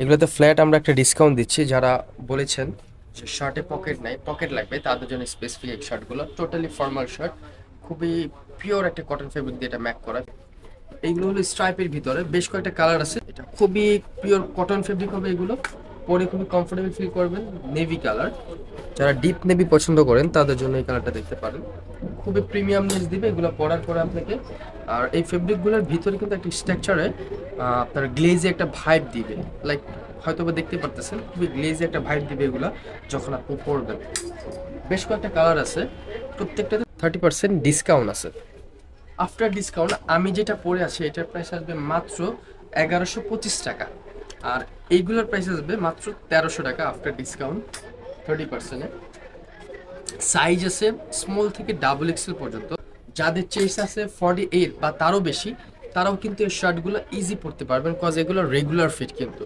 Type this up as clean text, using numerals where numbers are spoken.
এগুলোতে ফ্ল্যাট আমরা একটা ডিসকাউন্ট দিচ্ছি, যারা বলেছেন যে শার্টে পকেট নাই, পকেট লাগবে, তাদের জন্য স্পেসিফিক এই শার্টগুলো টোটালি ফর্মাল শার্ট, খুবই পিওর একটা কটন ফেব্রিক দিয়ে এটা ম্যাক করা। এইগুলো হলো স্ট্রাইপের ভিতরে বেশ কয়েকটা কালার আছে, এটা খুবই পিওর কটন ফেব্রিক হবে, এগুলো পরে খুবই কমফোর্টেবল ফিল করবেন। নেভি কালার, যারা ডিপ নেভি পছন্দ করেন তাদের জন্য এই কালারটা দেখতে পারেন, খুবই প্রিমিয়ামনেস দিবে এগুলো পরার পরে আপনাকে। আর এই ফেব্রিকগুলোর ভিতরে কিন্তু একটা স্ট্রাকচারে আপনার গ্লেজে একটা ভাইব দিবে, লাইক হয়তো বা দেখতে পারতেছেন, খুবই গ্লেজে একটা ভাইব দিবে এগুলা যখন আপনি পরবেন। বেশ কয়েকটা কালার আছে, প্রত্যেকটাতে 30% ডিসকাউন্ট আছে। আফটার ডিসকাউন্ট আমি যেটা পরে আছি এটার প্রাইস আসবে মাত্র 1125 টাকা, আর এইগুলোর প্রাইস আসবে মাত্র 1300 টাকা আফটার ডিসকাউন্ট 30%-এ। সাইজ আছে স্মল থেকে ডাবল এক্সেল পর্যন্ত। যাদের চেস আছে 48 বা তারও বেশি, তারাও কিন্তু এই শার্টগুলো ইজি পরতে পারবেন, কজ এগুলো রেগুলার ফিট কিন্তু।